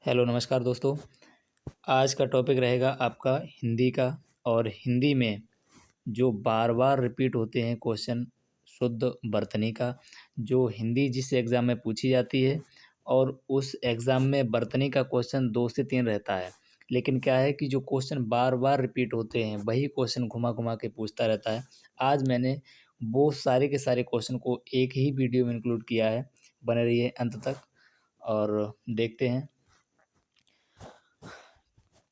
Hello नमस्कार दोस्तों। आज का टॉपिक रहेगा आपका हिंदी का। और हिंदी में जो बार बार रिपीट होते हैं क्वेश्चन शुद्ध बर्तनी का, जो हिंदी जिस एग्ज़ाम में पूछी जाती है और उस एग्ज़ाम में बर्तनी का क्वेश्चन 2 से 3 रहता है। लेकिन क्या है कि जो क्वेश्चन बार बार रिपीट होते हैं वही क्वेश्चन घुमा घुमा के पूछता रहता है। आज मैंने वो सारे के सारे क्वेश्चन को एक ही वीडियो में इंक्लूड किया है। बने रहिए अंत तक और देखते हैं।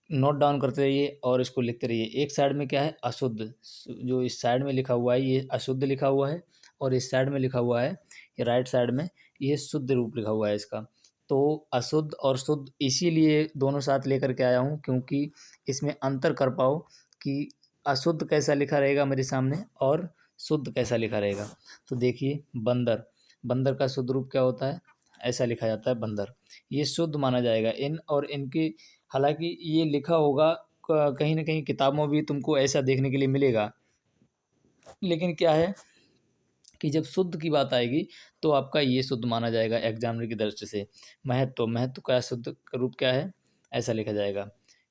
नोट डाउन करते रहिए और इसको लिखते रहिए। एक साइड में क्या है, अशुद्ध, जो इस साइड में लिखा हुआ है ये अशुद्ध लिखा हुआ है, और इस साइड में लिखा हुआ है, ये राइट साइड में ये शुद्ध रूप लिखा हुआ है इसका। तो अशुद्ध और शुद्ध इसीलिए दोनों साथ लेकर के आया हूँ क्योंकि इसमें अंतर कर पाओ कि अशुद्ध कैसा लिखा रहेगा मेरे सामने और शुद्ध कैसा लिखा रहेगा। तो देखिए, बंदर, बंदर का शुद्ध रूप क्या होता है, ऐसा लिखा जाता है बंदर। ये शुद्ध माना जाएगा। इन और इनकी, हालांकि ये लिखा होगा कहीं ना कहीं किताबों में भी तुमको ऐसा देखने के लिए मिलेगा, लेकिन क्या है कि जब शुद्ध की बात आएगी तो आपका ये शुद्ध माना जाएगा एग्जामिनर की दृष्टि से। महत्व, महत्व का शुद्ध रूप क्या है, ऐसा लिखा जाएगा।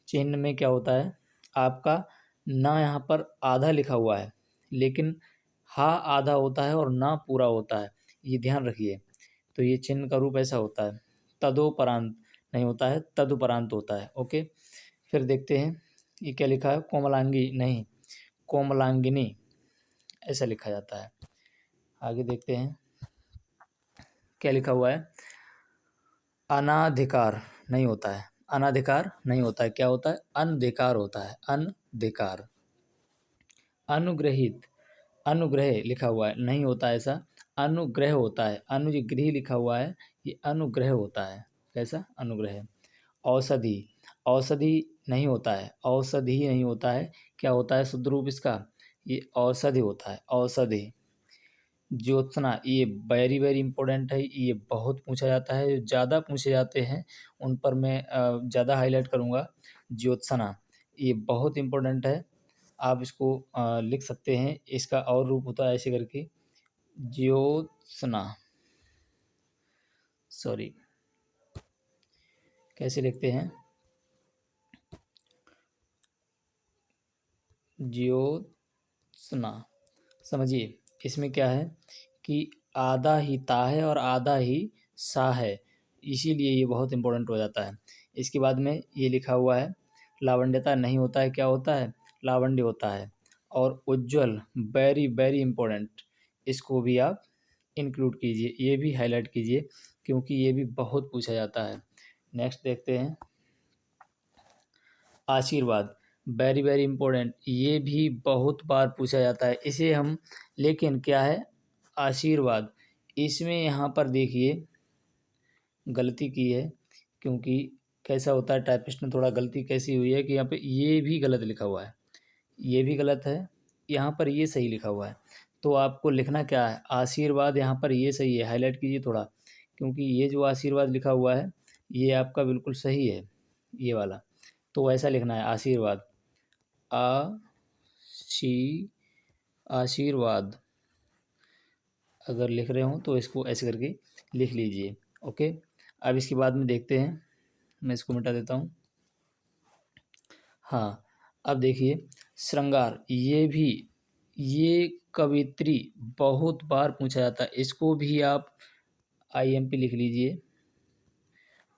चिन्ह में क्या होता है आपका, ना यहाँ पर आधा लिखा हुआ है लेकिन हा आधा होता है और ना पूरा होता है, ये ध्यान रखिए। तो ये चिन्ह का रूप ऐसा होता है। तदोपरांत नहीं होता है, तदुपरांत होता है। ओके, फिर देखते हैं ये क्या लिखा है, कोमलांगी नहीं, कोमलांगिनी ऐसा लिखा जाता है। आगे देखते हैं क्या लिखा हुआ है, अनाधिकार नहीं होता है, अनाधिकार नहीं होता है, क्या होता है, अनधिकार होता है, अनधिकार। अनुग्रहित, अनुग्रह लिखा हुआ है, नहीं होता ऐसा, अनुग्रह होता है। अनुग्रह लिखा हुआ है, ये अनुग्रह होता है। कैसा, अनुग्रह। औषधि, औषधि नहीं होता है, औषधि नहीं होता है, क्या होता है शुद्ध रूप इसका, ये औषधि होता है, औषधि। ज्योत्सना, ये वेरी वेरी इंपॉर्टेंट है, ये बहुत पूछा जाता है, ज़्यादा पूछे जाते हैं उन पर मैं ज़्यादा हाईलाइट करूँगा। ज्योत्सना ये बहुत इंपॉर्टेंट है, आप इसको लिख सकते हैं। इसका और रूप होता है ऐसे करके, ज्योत्सना, सॉरी, कैसे लिखते हैं, ज्योत्सना। समझिए इसमें क्या है कि आधा ही ता है और आधा ही सा है, इसीलिए ये बहुत इंपॉर्टेंट हो जाता है। इसके बाद में ये लिखा हुआ है, लावण्यता नहीं होता है, क्या होता है, लावण्य होता है। और उज्ज्वल, वेरी वेरी इंपॉर्टेंट, इसको भी आप इंक्लूड कीजिए, ये भी हाईलाइट कीजिए क्योंकि ये भी बहुत पूछा जाता है। नेक्स्ट देखते हैं, आशीर्वाद, वेरी वेरी इंपॉर्टेंट, ये भी बहुत बार पूछा जाता है इसे हम। लेकिन क्या है, आशीर्वाद, इसमें यहाँ पर देखिए गलती की है, क्योंकि कैसा होता है, टाइपिस्ट ने थोड़ा गलती कैसी हुई है कि यहाँ पे ये भी गलत लिखा हुआ है, ये भी गलत है, यहाँ पर ये सही लिखा हुआ है। तो आपको लिखना क्या है, आशीर्वाद, यहाँ पर ये सही है, हाईलाइट कीजिए थोड़ा, क्योंकि ये जो आशीर्वाद लिखा हुआ है ये आपका बिल्कुल सही है, ये वाला। तो ऐसा लिखना है, आशीर्वाद, आशी आशीर्वाद। अगर लिख रहे हो तो इसको ऐसे करके लिख लीजिए। ओके, अब इसके बाद में देखते हैं, मैं इसको मिटा देता हूँ। हाँ, अब देखिए, श्रृंगार, ये भी, ये कवित्री बहुत बार पूछा जाता है, इसको भी आप आईएमपी लिख लीजिए।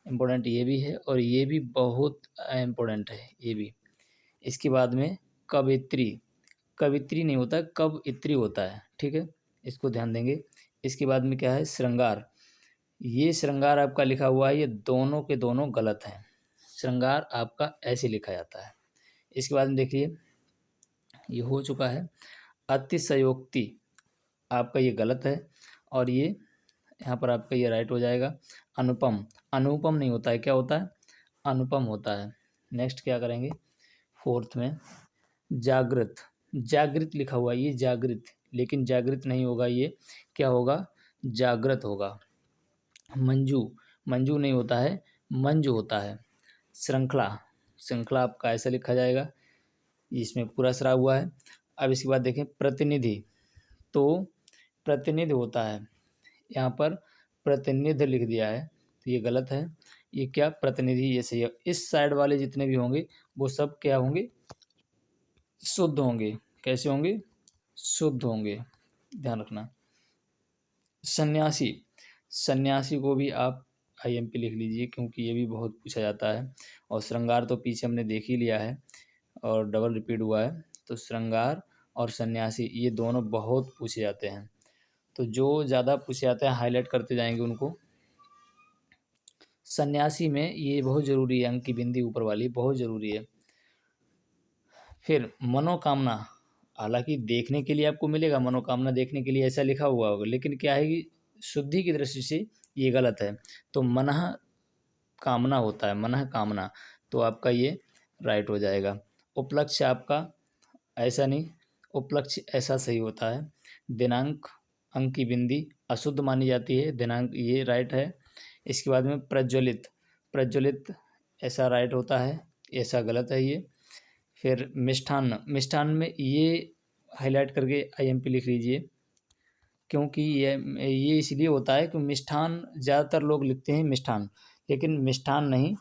इम्पोर्टेंट ये भी है और ये भी बहुत इम्पोर्टेंट है, ये भी। इसके बाद में कवित्री, कवित्री नहीं होता, कब इत्री होता है, ठीक है, इसको ध्यान देंगे। इसके बाद में क्या है, श्रृंगार, ये श्रृंगार आपका लिखा हुआ है, ये दोनों के दोनों गलत हैं। श्रृंगार आपका ऐसे लिखा जाता है। इसके बाद में देखिए, ये हो चुका है। अतिशयोक्ति आपका ये गलत है और ये यहाँ पर आपका ये राइट हो जाएगा। अनुपम, अनुपम नहीं होता है, क्या होता है, अनुपम होता है। नेक्स्ट क्या करेंगे, फोर्थ में जागृत, जागृत लिखा हुआ है, ये जागृत, लेकिन जागृत नहीं होगा, ये क्या होगा, जागृत होगा। मंजू, मंजू नहीं होता है, मंजू होता है। श्रृंखला, श्रृंखला आपका ऐसा लिखा जाएगा, इसमें पूरा सरा हुआ है। अब इसके बाद देखें प्रतिनिधि, तो प्रतिनिधि होता है, यहाँ पर प्रतिनिधि लिख दिया है, तो ये गलत है। ये क्या, प्रतिनिधि, ये सही है। इस साइड वाले जितने भी होंगे वो सब क्या होंगे, शुद्ध होंगे। कैसे होंगे, शुद्ध होंगे, ध्यान रखना। सन्यासी, सन्यासी को भी आप आईएमपी लिख लीजिए, क्योंकि ये भी बहुत पूछा जाता है। और श्रृंगार तो पीछे हमने देख ही लिया है और डबल रिपीट हुआ है। तो श्रृंगार और सन्यासी ये दोनों बहुत पूछे जाते हैं। तो जो ज़्यादा पूछे जाते हैं हाईलाइट करते जाएंगे उनको। सन्यासी में ये बहुत ज़रूरी है, अंक की बिंदी ऊपर वाली बहुत ज़रूरी है। फिर मनोकामना, हालांकि देखने के लिए आपको मिलेगा मनोकामना, देखने के लिए ऐसा लिखा हुआ होगा, लेकिन क्या है कि शुद्धि की दृष्टि से ये गलत है। तो मनः कामना होता है, मनः कामना, तो आपका ये राइट हो जाएगा। उपलक्ष्य आपका ऐसा नहीं, उपलक्ष्य ऐसा सही होता है। दिनांक, अंक की बिंदी अशुद्ध मानी जाती है, दिनांक ये राइट है। इसके बाद में प्रज्वलित, प्रज्वलित ऐसा राइट होता है, ऐसा गलत है ये। फिर मिष्ठान्न, मिष्ठान्न में ये हाईलाइट करके आईएमपी लिख लीजिए, क्योंकि ये इसलिए होता है कि मिष्ठान्न ज़्यादातर लोग लिखते हैं मिष्ठान्न, लेकिन मिष्ठान्न नहीं,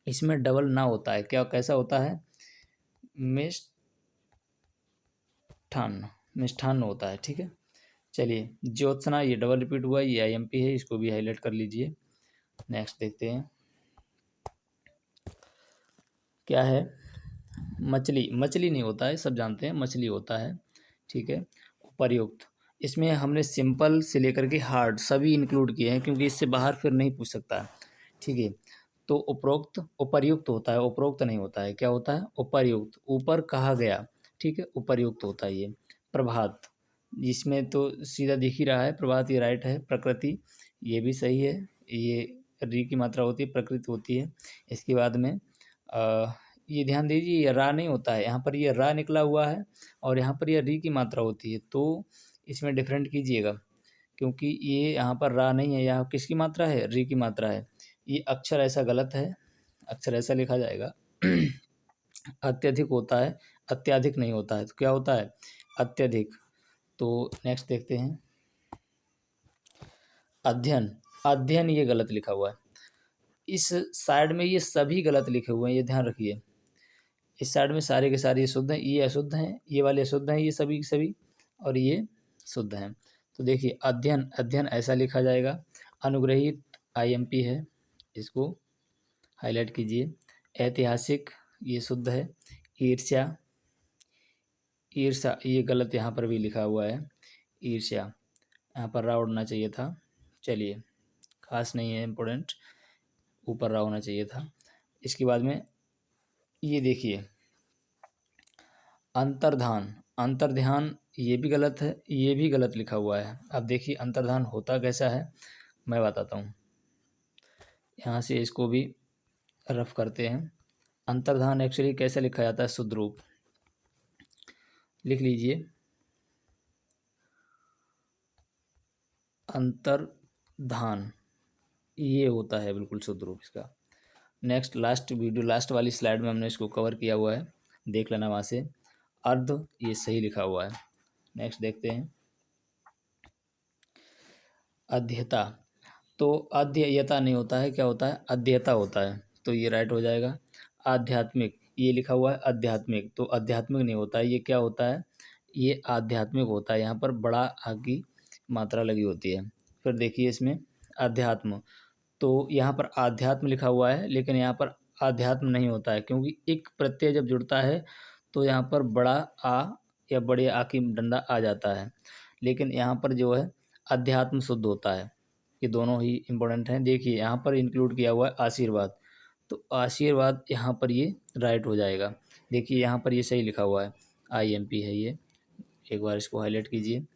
इसमें डबल ना होता है। क्या, कैसा होता है, मिष्ठान्न, मिष्ठान्न होता है, ठीक है। चलिए, ज्योत्सना ये डबल रिपीट हुआ, ये आईएमपी है, इसको भी हाईलाइट कर लीजिए। नेक्स्ट देखते हैं क्या है। मछली, मछली नहीं होता है, सब जानते हैं मछली होता है, ठीक है। उपर्युक्त, इसमें हमने सिंपल से लेकर के हार्ड सभी इंक्लूड किए हैं, क्योंकि इससे बाहर फिर नहीं पूछ सकता है, ठीक है। तो उपरोक्त, उपर्युक्त होता है, उपरोक्त नहीं होता है। क्या होता है, उपर्युक्त, ऊपर कहा गया, ठीक है, उपर्युक्त होता है ये। प्रभात, इसमें तो सीधा दिख ही रहा है प्रभात, ये राइट है। प्रकृति, ये भी सही है, ये री की मात्रा होती है, प्रकृति होती है। इसके बाद में ये ध्यान दीजिए, ये रा नहीं होता है, यहाँ पर ये रा निकला हुआ है और यहाँ पर ये री की मात्रा होती है, तो इसमें डिफरेंट कीजिएगा, क्योंकि ये यहाँ पर रा नहीं है, यहाँ किसकी मात्रा है, री की मात्रा है। ये अक्षर ऐसा गलत है, अक्षर ऐसा लिखा जाएगा। अत्यधिक होता है, अत्याधिक नहीं होता है। तो क्या होता है, अत्यधिक। तो नेक्स्ट देखते हैं, अध्ययन, अध्ययन ये गलत लिखा हुआ है। इस साइड में ये सभी गलत लिखे हुए हैं, ये ध्यान रखिए। इस साइड में सारे के सारे शुद्ध हैं, ये अशुद्ध हैं, ये वाले अशुद्ध हैं, ये सभी के सभी, और ये शुद्ध हैं। तो देखिए, अध्ययन, अध्ययन ऐसा लिखा जाएगा। अनुग्रहित आईएमपी है, इसको हाईलाइट कीजिए। ऐतिहासिक ये शुद्ध है। ईर्ष्या, ईर्ष्या ये गलत यहाँ पर भी लिखा हुआ है, ईर्ष्या, यहाँ पर रा उड़ना चाहिए था। चलिए, खास नहीं है, इम्पोर्टेंट, ऊपर रा होना चाहिए था। इसके बाद में ये देखिए, अंतर्धान, अंतर्ध्यान ये भी गलत है, ये भी गलत लिखा हुआ है। अब देखिए अंतर्धान होता कैसा है, मैं बताता हूँ। यहाँ से इसको भी रफ करते हैं। अंतर्धान एक्चुअली कैसे लिखा जाता है, शुद्ध रूप लिख लीजिए, अंतर्धान ये होता है बिल्कुल शुद्ध रूप इसका। नेक्स्ट, लास्ट वीडियो, लास्ट वाली स्लाइड में हमने इसको कवर किया हुआ है, देख लेना वहाँ से। अर्ध ये सही लिखा हुआ है। नेक्स्ट देखते हैं, अध्येता, तो अध्ययता नहीं होता है, क्या होता है, अध्येता होता है, तो ये राइट हो जाएगा। आध्यात्मिक ये लिखा हुआ है, आध्यात्मिक, तो आध्यात्मिक नहीं होता है, ये क्या होता है, ये आध्यात्मिक होता है, यहाँ पर बड़ा आ की मात्रा लगी होती है। फिर देखिए इसमें अध्यात्म, तो यहाँ पर आध्यात्म लिखा हुआ है, लेकिन यहाँ पर आध्यात्म नहीं होता है, क्योंकि एक प्रत्यय जब जुड़ता है तो यहाँ पर बड़ा आ या बड़े आ की डंडा आ जाता है, लेकिन यहाँ पर जो है अध्यात्म शुद्ध होता है। ये दोनों ही इम्पोर्टेंट हैं। देखिए यहाँ पर इंक्लूड किया हुआ है आशीर्वाद, तो आशीर्वाद यहाँ पर ये राइट हो जाएगा। देखिए यहाँ पर ये सही लिखा हुआ है, आईएमपी है ये, एक बार इसको हाईलाइट कीजिए।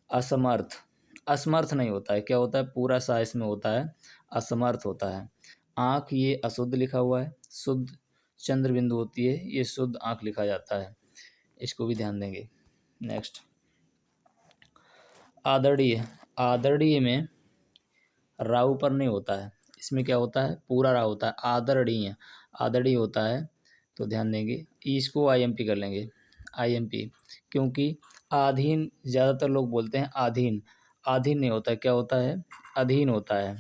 असमर्थ, असमर्थ नहीं होता है, क्या होता है, पूरा सा इसमें होता है, असमर्थ होता है। आँख ये अशुद्ध लिखा हुआ है, शुद्ध चंद्र बिंदु होती है, ये शुद्ध आँख लिखा जाता है, इसको भी ध्यान देंगे। नेक्स्ट, आदरणीय, आदरणीय में रा ऊपर नहीं होता है, इसमें क्या होता है, पूरा रा होता है, आदरणीय, आदरणीय होता है, तो ध्यान देंगे। इसको आईएमपी कर लेंगे, आईएमपी, क्योंकि आधीन ज़्यादातर लोग बोलते हैं, आधीन, आधीन नहीं होता है, क्या होता है, अधीन होता है।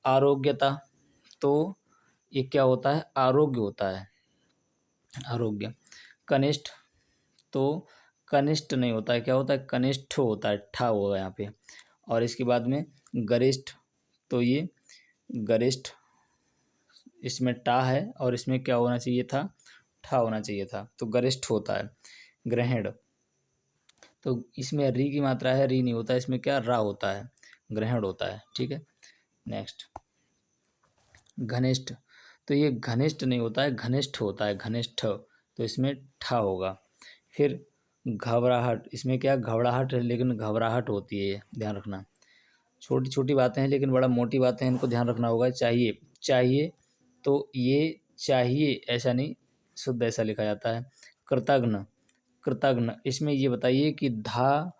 आरोग्यता, तो ये क्या होता है, आरोग्य होता है, आरोग्य। कनिष्ठ, तो कनिष्ठ नहीं होता है, क्या होता है, कनिष्ठ होता है, ठा होगा यहाँ पे। और इसके बाद में गरिष्ठ, तो ये गरिष्ठ, इसमें टा है और इसमें क्या होना चाहिए था, ठा होना चाहिए था, तो गरिष्ठ होता है। ग्रहण, तो इसमें री की मात्रा है, री नहीं होता है, इसमें क्या, रा होता है, ग्रहण होता है, ठीक है। नेक्स्ट, घनिष्ठ, तो ये घनिष्ठ नहीं होता है, घनिष्ठ होता है, घनिष्ठ, तो इसमें ठा होगा। फिर घबराहट, इसमें क्या, घबराहट है लेकिन घबराहट होती है, ये ध्यान रखना। छोटी छोटी बातें हैं लेकिन बड़ा मोटी बातें हैं, इनको ध्यान रखना होगा। चाहिए, चाहिए, तो ये चाहिए ऐसा नहीं, शुद्ध ऐसा लिखा जाता है। कृतघ्न, कृतघ्न, इसमें ये बताइए कि धा,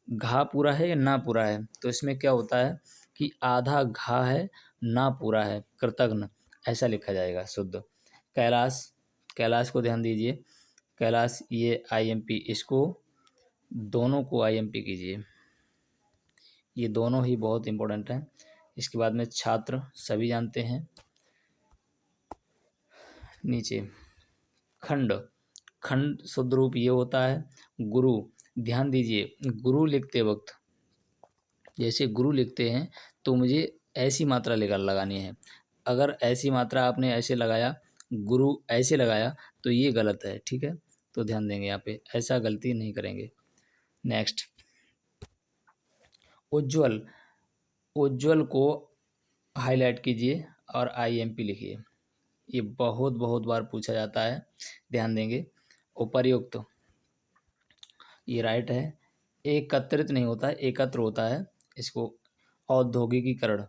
घा पूरा है या ना पूरा है, तो इसमें क्या होता है कि आधा घा है, ना पूरा है, कृतघ्न ऐसा लिखा जाएगा शुद्ध। कैलाश, कैलाश को ध्यान दीजिए, कैलाश ये आईएमपी, इसको दोनों को आईएमपी कीजिए, ये दोनों ही बहुत इंपॉर्टेंट हैं। इसके बाद में छात्र, सभी जानते हैं। नीचे खंड, खंड शुद्ध रूप ये होता है। गुरु, ध्यान दीजिए, गुरु लिखते वक्त जैसे गुरु लिखते हैं तो मुझे ऐसी मात्रा लेकर लगानी है। अगर ऐसी मात्रा आपने ऐसे लगाया, गुरु ऐसे लगाया, तो ये गलत है, ठीक है। तो ध्यान देंगे यहाँ पे, ऐसा गलती नहीं करेंगे। नेक्स्ट, उज्ज्वल, उज्ज्वल को हाईलाइट कीजिए और आईएमपी लिखिए, ये बहुत बहुत बार पूछा जाता है, ध्यान देंगे। उपर्युक्त, ये राइट है। एकत्रित नहीं होता है, एकत्र होता है, इसको औद्योगिकीकरण,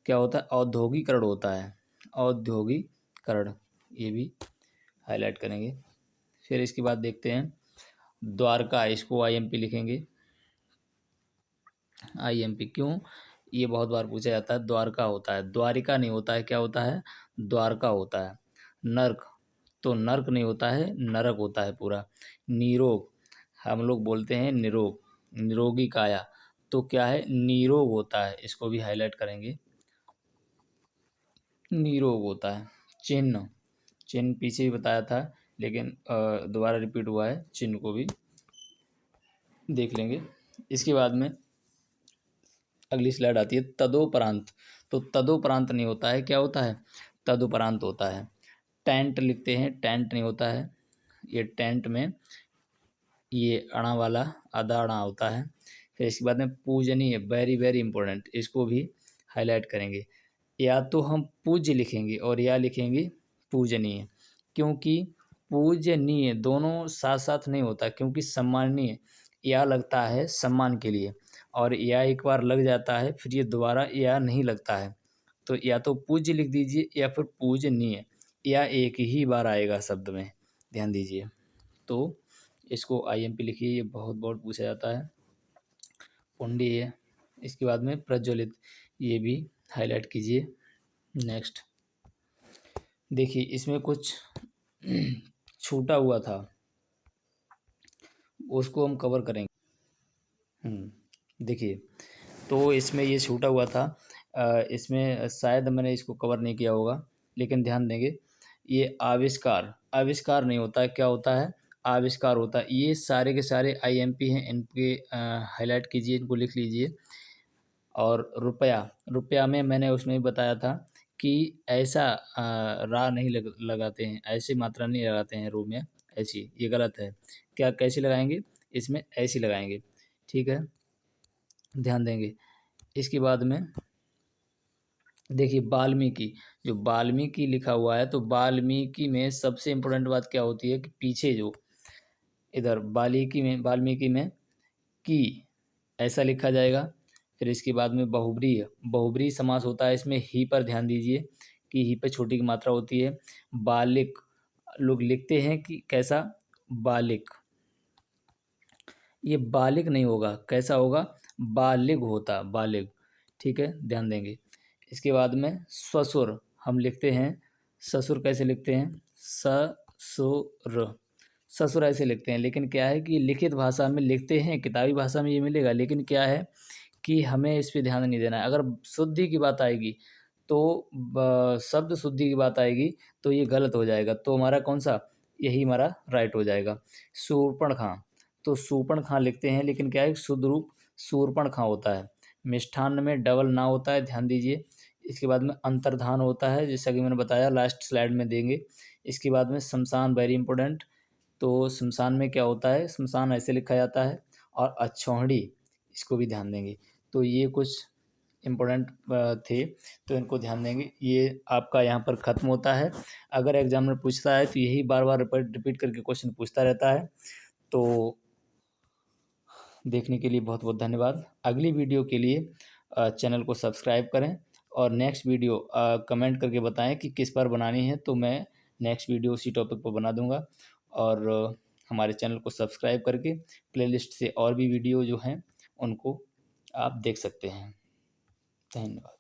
क्या होता है, औद्योगिकरण होता है, औद्योगिकरण, ये भी हाईलाइट करेंगे। फिर इसके बाद देखते हैं द्वारका, इसको आईएमपी लिखेंगे, आईएमपी क्यों, ये बहुत बार पूछा जाता है। द्वारका होता है, द्वारिका नहीं होता है, क्या होता है, द्वारका होता है। नर्क, तो नर्क नहीं होता है, नरक होता है पूरा। निरोग, हम लोग बोलते हैं निरोग, निरोगी काया, तो क्या है, निरोग होता है, इसको भी हाईलाइट करेंगे, निरोग होता है। चिन्ह, चिन्ह पीछे ही बताया था लेकिन दोबारा रिपीट हुआ है, चिन्ह को भी देख लेंगे। इसके बाद में अगली स्लाइड आती है तदोपरांत, तो तदोपरांत नहीं होता है, क्या होता है, तदुपरांत होता है। टेंट लिखते हैं, टेंट नहीं होता है, ये टेंट में ये अणा वाला आधा अणा होता है। फिर इसके बाद में पूजनीय, वेरी वेरी इंपॉर्टेंट, इसको भी हाईलाइट करेंगे। या तो हम पूज्य लिखेंगे और या लिखेंगे पूजनीय, क्योंकि पूजनीय दोनों साथ साथ नहीं होता, क्योंकि सम्माननीय या लगता है सम्मान के लिए, और या एक बार लग जाता है फिर ये दोबारा या नहीं लगता है। तो या तो पूज्य लिख दीजिए या फिर पूजनीय, या एक ही बार आएगा शब्द में, ध्यान दीजिए। तो इसको आईएमपी लिखिए, ये बहुत बहुत पूछा जाता है। पुंडीय, इसके बाद में प्रज्वलित, ये भी हाईलाइट कीजिए। नेक्स्ट, देखिए इसमें कुछ छूटा हुआ था, उसको हम कवर करेंगे। देखिए, तो इसमें ये छूटा हुआ था, इसमें शायद मैंने इसको कवर नहीं किया होगा, लेकिन ध्यान देंगे। ये आविष्कार, आविष्कार नहीं होता है, क्या होता है, आविष्कार होता है। ये सारे के सारे आईएमपी हैं, इनके हाईलाइट कीजिए, इनको लिख लीजिए। और रुपया, रुपया में मैंने उसमें बताया था कि ऐसा रा नहीं लगाते हैं, ऐसी मात्रा नहीं लगाते हैं रू में, ऐसी, ये गलत है। क्या, कैसी लगाएंगे, इसमें ऐसी लगाएंगे, ठीक है, ध्यान देंगे। इसके बाद में देखिए वाल्मीकि, जो वाल्मीकि लिखा हुआ है, तो वाल्मीकि में सबसे इम्पोर्टेंट बात क्या होती है कि पीछे जो इधर वाल्मीकि में की ऐसा लिखा जाएगा। फिर इसके बाद में बहुब्रीहि, बहुब्रीहि समास होता है, इसमें ही पर ध्यान दीजिए कि ही पे छोटी की मात्रा होती है। बालिक, लोग लिखते हैं कि कैसा, बालिक, ये बालिग नहीं होगा, कैसा होगा, बालिग होता, बालिग, ठीक है, ध्यान देंगे। इसके बाद में ससुर, हम लिखते हैं ससुर, कैसे लिखते हैं, ससुर, ससुर ऐसे लिखते हैं, लेकिन क्या है कि लिखित भाषा में लिखते हैं, किताबी भाषा में ये मिलेगा, लेकिन क्या है कि हमें इस पे ध्यान नहीं देना है। अगर शुद्धि की बात आएगी तो शब्द शुद्धि की बात आएगी तो ये गलत हो जाएगा। तो हमारा कौन सा, यही हमारा राइट हो जाएगा। शूर्पणखा, तो शूर्पणखा लिखते हैं, लेकिन क्या है शुद्ध रूप शूर्पणखा होता है। मिष्ठान्न में डबल ना होता है, ध्यान दीजिए। इसके बाद में अंतर्धान होता है, जैसा कि मैंने बताया, लास्ट स्लाइड में देंगे। इसके बाद में शमशान, वेरी इंपॉर्टेंट। तो शमशान में क्या होता है, शमशान ऐसे लिखा जाता है। और अछौहड़ी, इसको भी ध्यान देंगे। तो ये कुछ इम्पोर्टेंट थे, तो इनको ध्यान देंगे। ये आपका यहाँ पर ख़त्म होता है। अगर एग्जाम में पूछता है तो यही बार बार रिपीट करके क्वेश्चन पूछता रहता है। तो देखने के लिए बहुत बहुत धन्यवाद। अगली वीडियो के लिए चैनल को सब्सक्राइब करें, और नेक्स्ट वीडियो कमेंट करके बताएं कि किस पर बनानी है, तो मैं नेक्स्ट वीडियो उसी टॉपिक पर बना दूंगा। और हमारे चैनल को सब्सक्राइब करके प्लेलिस्ट से और भी वीडियो जो हैं उनको आप देख सकते हैं। धन्यवाद।